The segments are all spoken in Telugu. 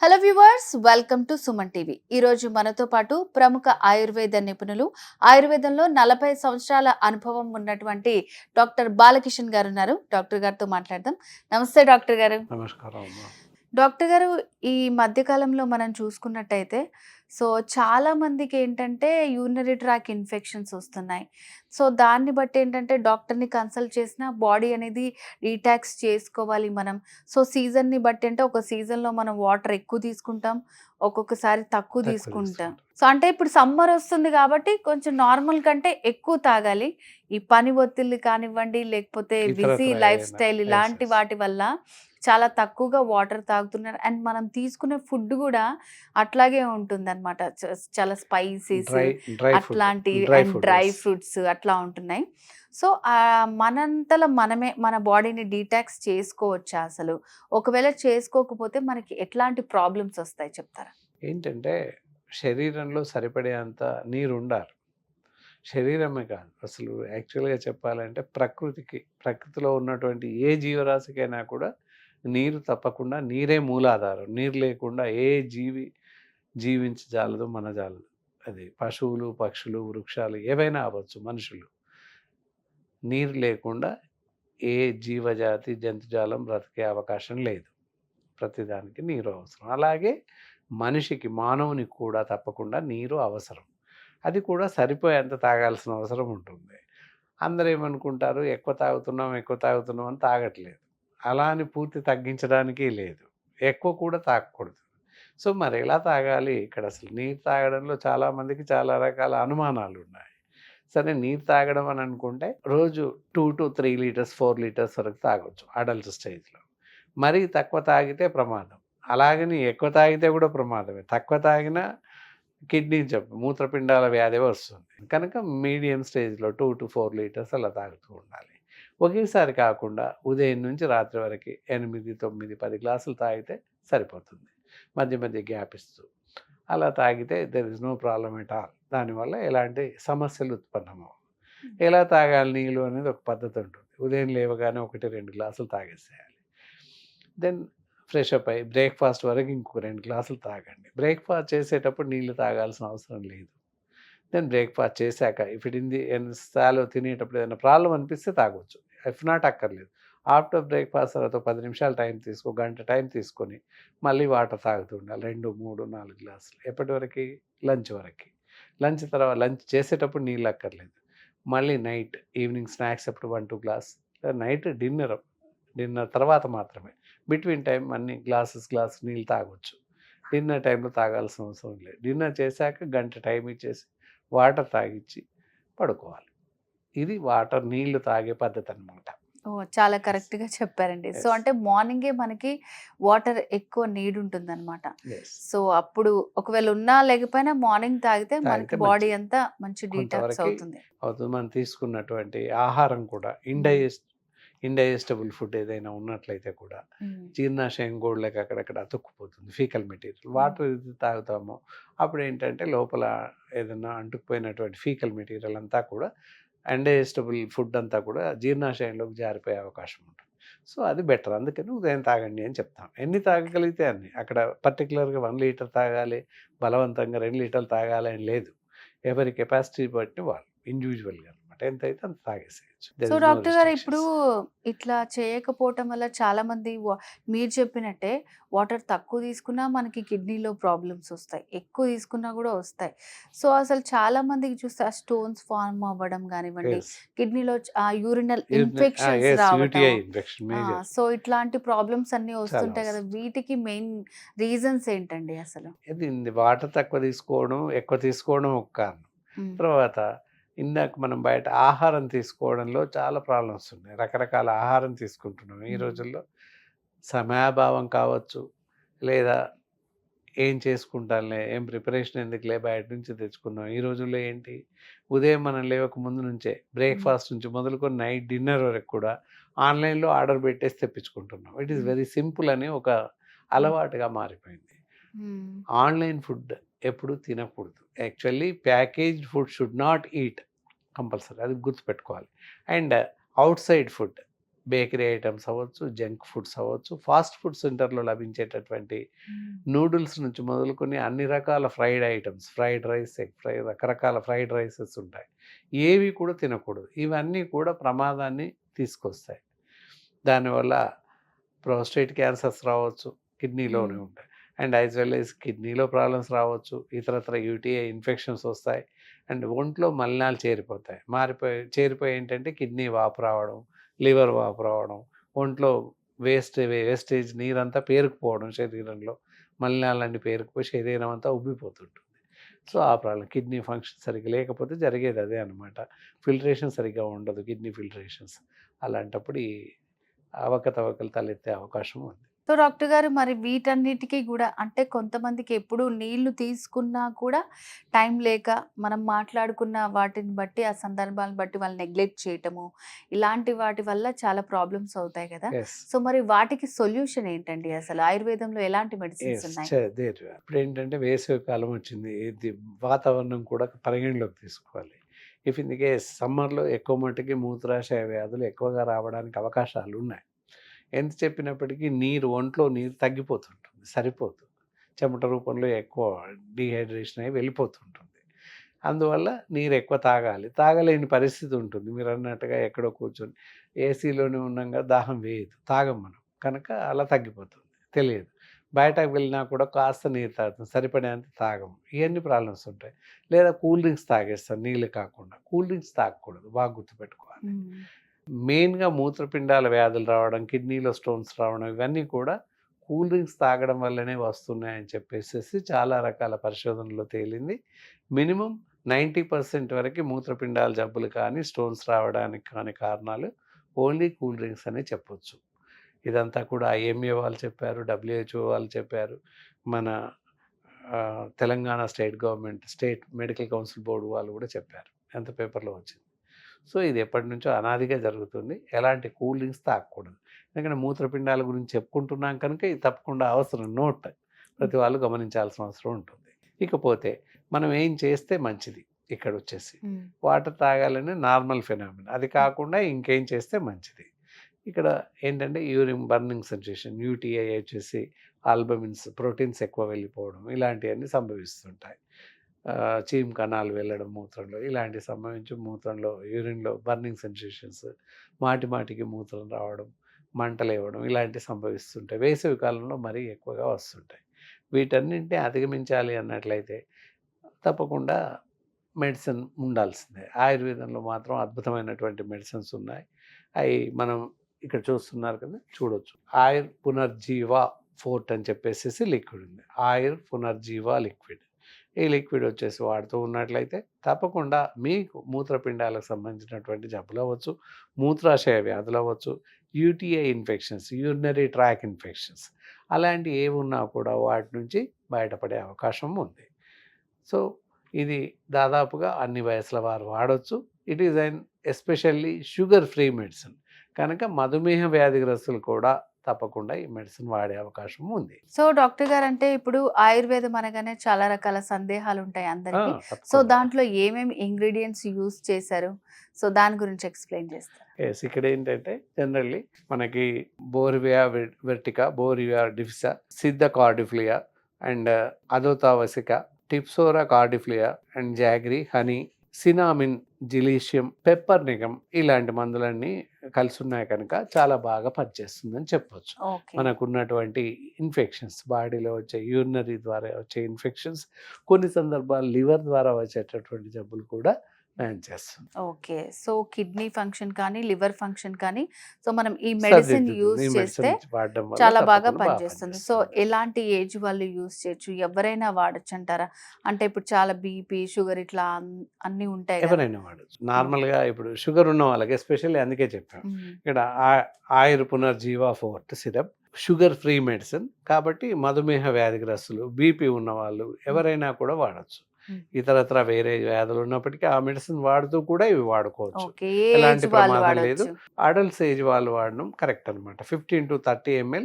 Hello viewers, welcome to Suman TV. ఈ రోజు మనతో పాటు ప్రముఖ ఆయుర్వేద నిపుణులు, ఆయుర్వేదంలో 40 సంవత్సరాల అనుభవం ఉన్నటువంటి డాక్టర్ బాలకిషన్ గారు ఉన్నారు. డాక్టర్ గారితో మాట్లాడదాం. నమస్తే డాక్టర్ గారు. నమస్కారం అమ్మా. డాక్టర్ గారు, ఈ మధ్య కాలంలో మనం చూసుకున్నట్టయితే చాలా మందికి ఏంటంటే యూరినరీ ట్రాక్ ఇన్ఫెక్షన్స్ వస్తున్నాయి. దాన్ని బట్టి ఏంటంటే డాక్టర్ని కన్సల్ట్ చేసిన బాడీ అనేది డీటాక్స్ చేసుకోవాలి మనం. సీజన్ని బట్టి అంటే ఒక సీజన్లో మనం వాటర్ ఎక్కువ తీసుకుంటాం, ఒక్కొక్కసారి తక్కువ తీసుకుంటాం. అంటే ఇప్పుడు సమ్మర్ వస్తుంది కాబట్టి కొంచెం నార్మల్ కంటే ఎక్కువ తాగాలి. ఈ పని ఒత్తిళ్ళు కానివ్వండి, లేకపోతే బిజీ లైఫ్ స్టైల్ ఇలాంటి వాటి వల్ల చాలా తక్కువగా వాటర్ తాగుతున్నారు. అండ్ మనం తీసుకునే ఫుడ్ కూడా అట్లాగే ఉంటుందన్నమాట. చాలా స్పైసీస్ అట్లాంటి అండ్ డ్రై ఫ్రూట్స్ అట్లా ఉంటున్నాయి. మనంతలో మనమే మన బాడీని డీటాక్స్ చేసుకోవచ్చా అసలు? ఒకవేళ చేసుకోకపోతే మనకి ఎట్లాంటి ప్రాబ్లమ్స్ వస్తాయి చెప్తారా? ఏంటంటే శరీరంలో సరిపడేంత నీరు ఉండాలి. శరీరమే కాదు, అసలు యాక్చువల్గా చెప్పాలంటే ప్రకృతిలో ఉన్నటువంటి ఏ జీవరాశికైనా కూడా నీరు తప్పకుండా, నీరే మూలాధారం. నీరు లేకుండా ఏ జీవి జీవించజాలదు, మనజాలదు. అది పశువులు, పక్షులు, వృక్షాలు ఏవైనా అవ్వచ్చు, మనుషులు. నీరు లేకుండా ఏ జీవజాతి, జంతుజాలం బ్రతికే అవకాశం లేదు. ప్రతిదానికి నీరు అవసరం. అలాగే మనిషికి, మానవునికి కూడా తప్పకుండా నీరు అవసరం. అది కూడా సరిపోయేంత తాగాల్సిన అవసరం ఉంటుంది. అందరూ ఏమనుకుంటారు, ఎక్కువ తాగుతున్నాం అని తాగట్లేదు. అలా అని పూర్తి తగ్గించడానికి లేదు, ఎక్కువ కూడా తాగకూడదు. మరి ఎలా తాగాలి? ఇక్కడ అసలు నీరు తాగడంలో చాలామందికి చాలా రకాల అనుమానాలు ఉన్నాయి. సరే, నీరు తాగడం అని అనుకుంటే రోజు 2 to 3 లీటర్స్ 4 లీటర్స్ వరకు తాగొచ్చు అడల్ట్ స్టేజ్లో. మరీ తక్కువ తాగితే ప్రమాదం. అలాగని ఎక్కువ తాగితే కూడా ప్రమాదమే. తక్కువ తాగినా కిడ్నీ జబ్బు, మూత్రపిండాల వ్యాధి వస్తుంది. కనుక మీడియం స్టేజ్లో 2 to 4 లీటర్స్ అలా తాగుతూ ఉండాలి. ఒకేసారి కాకుండా ఉదయం నుంచి రాత్రి వరకు 8, 9, 10 గ్లాసులు తాగితే సరిపోతుంది. మధ్య మధ్య గ్యాప్ ఇస్తూ అలా తాగితే there is no problem at all. దానివల్ల ఎలాంటి సమస్యలు ఉత్పన్నమవు. ఎలా తాగాలి నీళ్ళు అనేది ఒక పద్ధతి ఉంటుంది. ఉదయం లేవగానే 1-2 గ్లాసులు తాగేసేయాలి. దెన్ ఫ్రెష్ అప్ అయ్యి బ్రేక్ఫాస్ట్ వరకు ఇంకొక 2 గ్లాసులు తాగండి. బ్రేక్ఫాస్ట్ చేసేటప్పుడు నీళ్ళు తాగాల్సిన అవసరం లేదు. దెన్ బ్రేక్ఫాస్ట్ చేశాక ఎన్నిసార్లు తినేటప్పుడు ఏదైనా ప్రాబ్లం అనిపిస్తే తాగొచ్చు. ఇఫ్ నాట్ అక్కర్లేదు. ఆఫ్టర్ బ్రేక్ఫాస్ట్ తర్వాత 10 నిమిషాలు టైం గంట టైం తీసుకొని మళ్ళీ వాటర్ తాగుతూ ఉండాలి. 2, 3, 4 గ్లాసులు. ఎప్పటి వరకు? లంచ్ వరకు. లంచ్ చేసేటప్పుడు నీళ్ళు అక్కర్లేదు. మళ్ళీ నైట్ ఈవినింగ్ స్నాక్స్ అప్పుడు 1-2 గ్లాస్. నైట్ డిన్నర్ తర్వాత మాత్రమే. బిట్వీన్ టైం అన్ని గ్లాస్ నీళ్ళు తాగొచ్చు. డిన్నర్ టైంలో తాగాల్సిన అవసరం లేదు. డిన్నర్ చేశాక గంట టైం ఇచ్చేసి వాటర్ తాగిచ్చి పడుకోవాలి. ఇది నీళ్లు తాగే పద్ధతి అనమాట. చాలా కరెక్ట్గా చెప్పారండి. అంటే మార్నింగే మనకి వాటర్ ఎక్కువ నీడ్ ఉంటుంది అనమాట. అప్పుడు ఒకవేళ ఉన్నా లేకపోయినా మార్నింగ్ తాగితే మనకి బాడీ అంతా మంచి డీటాక్స్ అవుతుంది. మనం తీసుకున్నటువంటి ఆహారం కూడా ఇండైజెస్టబుల్ ఫుడ్ ఏదైనా ఉన్నట్లయితే కూడా జీర్ణాశయం గోళ్ళకి అక్కడక్కడ అతుక్కుపోతుంది ఫీకల్ మెటీరియల్. వాటర్ ఇది తాగుతామో అప్పుడు ఏంటంటే లోపల ఏదైనా అంటుకుపోయినటువంటి ఫీకల్ మెటీరియల్ అంతా కూడా, ఇండైజెస్టబుల్ ఫుడ్ అంతా కూడా జీర్ణాశయంలోకి జారిపోయే అవకాశం ఉంటుంది. అది బెటర్. అందుకని ఉదయం తాగండి అని చెప్తాం. ఎన్ని తాగగలిగితే అన్ని. అక్కడ పర్టికులర్గా 1 లీటర్ తాగాలి, బలవంతంగా 2 లీటర్లు తాగాలి అని లేదు. ఎవరి కెపాసిటీ బట్టి వాళ్ళు ఇండివిజువల్గా ఎంత అయితే అంత తాగేసేయచ్చు. డాక్టర్ గారు, ఇప్పుడు ఇట్లా చేయకపోవటం వల్ల చాలా మంది మీరు చెప్పినట్టే వాటర్ తక్కువ తీసుకున్నా మనకి కిడ్నీలో ప్రాబ్లమ్స్ వస్తాయి, ఎక్కువ తీసుకున్నా కూడా వస్తాయి. అసలు చాలా మందికి చూస్తే ఆ స్టోన్స్ ఫార్మ్ అవ్వడం కానివ్వండి, కిడ్నీలో యూరినల్ ఇన్ఫెక్షన్స్ రావడం, ఇట్లాంటి ప్రాబ్లమ్స్ అన్ని వస్తుంటాయి కదా. వీటికి మెయిన్ రీజన్స్ ఏంటండి అసలు? వాటర్ తక్కువ తీసుకోవడం, ఎక్కువ తీసుకోవడం ఒక కారణం. తర్వాత ఇందాక మనం బయట ఆహారం తీసుకోవడంలో చాలా ప్రాబ్లమ్స్ ఉన్నాయి. రకరకాల ఆహారం తీసుకుంటున్నాం ఈ రోజుల్లో. సమయాభావం కావచ్చు, లేదా ఏం చేసుకుంటానులే, ఏం ప్రిపరేషన్ ఎందుకులే, బయట నుంచి తెచ్చుకున్నాం. ఈ రోజుల్లో ఏంటి, ఉదయం మనం లేవక ముందు నుంచే బ్రేక్ఫాస్ట్ నుంచి మొదలుకొని నైట్ డిన్నర్ వరకు కూడా ఆన్లైన్లో ఆర్డర్ పెట్టేసి తెప్పించుకుంటున్నాం. ఇట్ ఈస్ వెరీ సింపుల్ అని ఒక అలవాటుగా మారిపోయింది. ఆన్లైన్ ఫుడ్ ఎప్పుడు తినకూడదు. Actually packaged food should not eat compulsory, అది గుర్తుపెట్టుకోవాలి. And out side food bakery items అవ్వచ్చు, జంక్ ఫుడ్స్ అవ్వచ్చు, ఫాస్ట్ ఫుడ్ సెంటర్‌లో లభించేటటువంటి నూడిల్స్ నుంచి మొదలుకొని అన్ని రకాల fried items, fried rice, egg fry, రకరకాల ఫ్రైడ్ రైసెస్ ఉంటాయి. ఏవి కూడా తినకూడదు. ఇవన్నీ కూడా ప్రమాదాన్ని తీసుకొస్తాయి. దానివల్ల ప్రోస్టేట్ క్యాన్సర్స్ రావచ్చు, కిడ్నీలోనే ఉంటాయి. అండ్ యాజ్ వెల్ యాజ్ కిడ్నీలో ప్రాబ్లమ్స్ రావచ్చు, ఇతరత్ర యూటీఐ ఇన్ఫెక్షన్స్ వస్తాయి. అండ్ ఒంట్లో మలినాలు చేరిపోయి ఏంటంటే కిడ్నీ వాపు రావడం, లివర్ వాపు రావడం, ఒంట్లో వేస్టేజ్ నీరంతా పేరుకుపోవడం, శరీరంలో మలినాలన్నీ పేరుకుపోయి శరీరం అంతా ఉబ్బిపోతుంటుంది. సో ఆ ప్రాబ్లం కిడ్నీ ఫంక్షన్ సరిగ్గా లేకపోతే జరిగేది అదే అనమాట. ఫిల్టరేషన్ సరిగ్గా ఉండదు, కిడ్నీ ఫిల్టరేషన్స్. అలాంటప్పుడు ఈ అవకతవకలు తలెత్తే అవకాశం ఉంది. సో డాక్టర్ గారు, మరి వీటన్నిటికీ కూడా అంటే కొంతమందికి ఎప్పుడు నీళ్లు తీసుకున్నా కూడా టైం లేక మనం మాట్లాడుకున్న వాటిని బట్టి ఆ సందర్భాలను బట్టి వాళ్ళు నెగ్లెక్ట్ చేయటము, ఇలాంటి వాటి వల్ల చాలా ప్రాబ్లమ్స్ అవుతాయి కదా. ఎస్ సో మరి వాటికి సొల్యూషన్ ఏంటండి? అసలు ఆయుర్వేదంలో ఎలాంటి మెడిసిన్స్ ఉన్నాయి? ఇప్పుడు ఏంటంటే వేసవి కాలం వచ్చింది, ఇది వాతావరణం కూడా పరిగణలోకి తీసుకోవాలి. ఇఫ్ ఇన్ ది కేస్ సమ్మర్లో ఎక్కువ మట్టుకి మూత్రాశయ వ్యాధులు ఎక్కువగా రావడానికి అవకాశాలు ఉన్నాయి. ఎంత చెప్పినప్పటికీ ఒంట్లో నీరు తగ్గిపోతుంటుంది, సరిపోతుంది. చెమట రూపంలో ఎక్కువ డీహైడ్రేషన్ అయి వెళ్ళిపోతుంటుంది. అందువల్ల నీరు ఎక్కువ తాగలేని పరిస్థితి ఉంటుంది. మీరు అన్నట్టుగా ఎక్కడో కూర్చొని ఏసీలోనే ఉన్నాగా దాహం వేయదు, తాగం మనం, కనుక అలా తగ్గిపోతుంది, తెలియదు. బయటకు వెళ్ళినా కూడా కాస్త నీరు తాగుతాం, సరిపడేంత తాగము. ఇవన్నీ ప్రాబ్లమ్స్ ఉంటాయి. లేదా కూల్ డ్రింక్స్ తాగేస్తాం నీళ్ళు కాకుండా. కూల్ డ్రింక్స్ తాగకూడదు, బాగా గుర్తుపెట్టుకోవాలి. మెయిన్గా మూత్రపిండాల వ్యాధులు రావడం, కిడ్నీలో స్టోన్స్ రావడం, ఇవన్నీ కూడా కూల్ డ్రింక్స్ తాగడం వల్లనే వస్తున్నాయని చెప్పేసి చాలా రకాల పరిశోధనలో తేలింది. మినిమం 90% వరకు మూత్రపిండాల జబ్బులు కానీ స్టోన్స్ రావడానికి కానీ కారణాలు ఓన్లీ కూల్ డ్రింక్స్ అనే చెప్పొచ్చు. ఇదంతా కూడా ఐఎంఏ వాళ్ళు చెప్పారు, WHO వాళ్ళు చెప్పారు, మన Telangana state medical council board వాళ్ళు కూడా చెప్పారు, ఎంత పేపర్లో వచ్చింది. సో ఇది ఎప్పటి నుంచో అనాదిగా జరుగుతుంది. ఎలాంటి కూల్ డ్రింక్స్ తాగకూడదు. ఎందుకంటే మూత్రపిండాల గురించి చెప్పుకుంటున్నాం కనుక ఇది తప్పకుండా అవసరం, నోట్ ప్రతి వాళ్ళు గమనించాల్సిన అవసరం ఉంటుంది. ఇకపోతే మనం ఏం చేస్తే మంచిది, ఇక్కడ వచ్చేసి వాటర్ తాగాలని నార్మల్ ఫినామినా, అది కాకుండా ఇంకేం చేస్తే మంచిది. ఇక్కడ ఏంటంటే యూరిన్ బర్నింగ్ సెన్సేషన్, యూటీఐ వచ్చేసి ఆల్బమిన్స్, ప్రోటీన్స్ ఎక్కువ వెళ్ళిపోవడం, ఇలాంటివన్నీ సంభవిస్తుంటాయి. చీమ్ కణాలు వెళ్ళడం మూత్రంలో, ఇలాంటి సంభవించి మూత్రంలో యూరిన్లో బర్నింగ్ సెన్సేషన్స్, మాటికి మూత్రం రావడం, మంటలు ఇవ్వడం, ఇలాంటివి సంభవిస్తుంటాయి. వేసవి కాలంలో మరీ ఎక్కువగా వస్తుంటాయి. వీటన్నింటినీ అధిగమించాలి అన్నట్లయితే తప్పకుండా మెడిసిన్ ఉండాల్సిందే. ఆయుర్వేదంలో మాత్రం అద్భుతమైనటువంటి మెడిసిన్స్ ఉన్నాయి. అవి మనం ఇక్కడ చూస్తున్నారు కదా, చూడొచ్చు. ఆయుర్ పునర్జీవ ఫోర్ట్ అని చెప్పేసి లిక్విడ్ ఉంది. ఆయుర్ పునర్జీవ లిక్విడ్. ఈ లిక్విడ్ వచ్చేసి వాడుతూ ఉన్నట్లయితే తప్పకుండా మీకు మూత్రపిండాలకు సంబంధించినటువంటి జబ్బులు అవ్వచ్చు, మూత్రాశయ వ్యాధులు అవ్వచ్చు, UTI infections, urinary tract infections, అలాంటివి ఏవి ఉన్నా కూడా వాటి నుంచి బయటపడే అవకాశం ఉంది. సో ఇది దాదాపుగా అన్ని వయసుల వారు వాడవచ్చు. It is and especially sugar free medicine కనుక మధుమేహ వ్యాధిగ్రస్తులు కూడా తప్పకుండా ఈ మెడిసిన్ వాడే అవకాశం ఉంది. సో డాక్టర్ గారు, అంటే ఇప్పుడు ఆయుర్వేదం అనగానే చాలా రకాల సందేహాలు ఉంటాయి అందరికి. సో దాంట్లో ఏమేమి ఇంగ్రీడియంట్స్ యూజ్ చేశారు, సో దాని గురించి ఎక్స్ప్లెయిన్ చేస్తారు? ఇక్కడ ఏంటంటే జనరల్లీ మనకి బోర్వియా వెర్టికా, boerhavia diffusa, sida cordifolia and adhatoda vasica, tinospora cordifolia and jaggery, honey, cinnamon, zeylanicum, piper nigrum, ఇలాంటి మందులన్నీ కలిసి ఉన్నాయి కనుక చాలా బాగా పనిచేస్తుందని చెప్పొచ్చు. మనకున్నటువంటి ఇన్ఫెక్షన్స్, బాడీలో వచ్చే యూరినరీ ద్వారా వచ్చే ఇన్ఫెక్షన్స్, కొన్ని సందర్భాలు లివర్ ద్వారా వచ్చేటటువంటి జబ్బులు కూడా నయం చేస్తుంది. ఓకే. సో కిడ్నీ ఫంక్షన్ కానీ లివర్ ఫంక్షన్ కానీ సో మనం ఈ మెడిసిన్ యూజ్ చేస్తే చాలా బాగా పనిచేస్తుంది. సో ఎలాంటి ఏజ్ వాళ్ళు యూజ్ చేయొచ్చు, ఎవరైనా వాడచ్చు అంటారా? అంటే ఇప్పుడు చాలా బీపీ, షుగర్ ఇట్లా అన్ని ఉంటాయి, ఎవరైనా వాడచ్చు. నార్మల్గా ఇప్పుడు షుగర్ ఉన్న వాళ్ళకి ఎస్పెషల్లీ అందుకే చెప్పాను, ఇక్కడ Ayur Punarjeeva forte syrup sugar free medicine కాబట్టి మధుమేహ వ్యాధిగ్రస్తులు, బీపీ ఉన్న వాళ్ళు ఎవరైనా కూడా వాడచ్చు. ఇతరత్ర వేరే వ్యాధులు ఉన్నప్పటికీ ఆ మెడిసిన్ వాడుతూ కూడా ఇవి వాడుకోవచ్చు, ఎలాంటి ప్రమాదం లేదు. అడల్ట్స్ ఏజ్ వాళ్ళు వాడడం కరెక్ట్ అనమాట. 15 to 30 ml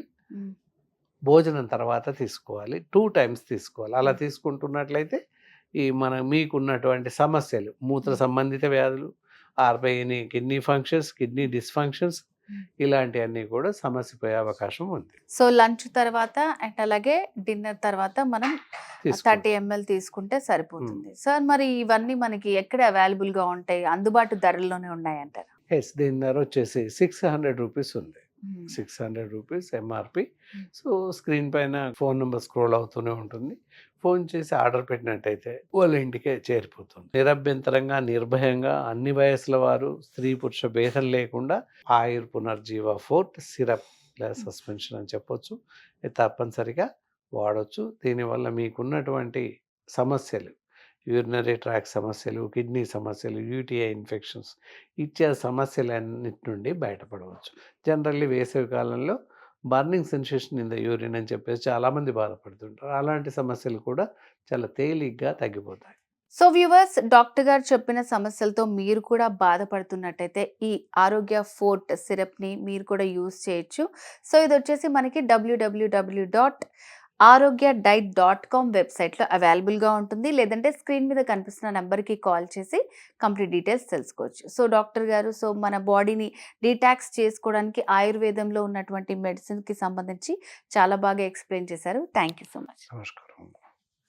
భోజనం తర్వాత తీసుకోవాలి, 2 times తీసుకోవాలి. అలా తీసుకుంటున్నట్లయితే ఈ మీకున్నటువంటి సమస్యలు, మూత్ర సంబంధిత వ్యాధులు, ఆర్బైని కిడ్నీ ఫంక్షన్స్, కిడ్నీ డిస్ఫంక్షన్స్, ఇలాంటివన్నీ కూడా సమస్య పోయే అవకాశం ఉంది. సో లంచ్ తర్వాత అండ్ అలాగే డిన్నర్ తర్వాత మనం తీసుకోండి. 30 ml తీసుకుంటే సరిపోతుంది. సార్ మరి ఇవన్నీ మనకి ఎక్కడ అవైలబుల్‌గా ఉంటాయి? అందుబాటు ధరల్లోనే ఉన్నాయంటారా? ఎస్, దీని ధర వచ్చేసి 600 రూపీస్ ఉంది. హ్మ్. 600 రూపీస్ ఎంఆర్పి. హ్మ్. సో స్క్రీన్ పైన ఫోన్ నెంబర్ స్క్రోల్ అవుతూనే ఉంటుంది. ఫోన్ చేసి ఆర్డర్ పెట్టినట్టయితే వాళ్ళ ఇంటికే చేరిపోతుంది. నిరభ్యంతరంగా, నిర్భయంగా అన్ని వయసుల వారు, స్త్రీ పురుష భేదం లేకుండా ఆయుర్ పునర్జీవ ఫోర్ట్ సిరప్ లేదా సస్పెన్షన్ అని చెప్పొచ్చు. ఇది తప్పనిసరిగా వాడొచ్చు. దీనివల్ల మీకున్నటువంటి సమస్యలు, యూరినరీ ట్రాక్ సమస్యలు, కిడ్నీ సమస్యలు, యూటీఐ ఇన్ఫెక్షన్స్ ఇచ్చే సమస్యలన్నిటి నుండి బయటపడవచ్చు. జనరల్లీ వేసవి కాలంలో burning sensation in the urine అని చెప్పేసి చాలామంది బాధపడుతుంటారు. అలాంటి సమస్యలు కూడా చాలా తేలిగ్గా తగ్గిపోతాయి. సో వ్యూవర్స్, డాక్టర్ గారు చెప్పిన సమస్యలతో మీరు కూడా బాధపడుతున్నట్టయితే ఈ ఆరోగ్య ఫోర్ట్ సిరప్‌ని మీరు కూడా యూజ్ చేయొచ్చు. సో ఇదొచ్చేసి మనకి www.arogyadiet.com వెబ్‌సైట్‌లో అవైలబుల్‌గా ఉంటుంది. లేదంటే స్క్రీన్ మీద కనిపిస్తున్న నంబర్‌కి కాల్ చేసి కంప్లీట్ డీటెయిల్స్ తెలుసుకోవచ్చు. సో డాక్టర్ గారు, సో మన బాడీని డీటాక్స్ చేసుకోవడానికి ఆయుర్వేదంలో ఉన్నటువంటి మెడిసిన్‌కి సంబంధించి చాలా బాగా ఎక్స్‌ప్లెయిన్ చేశారు. Thank you so much. నమస్కారం.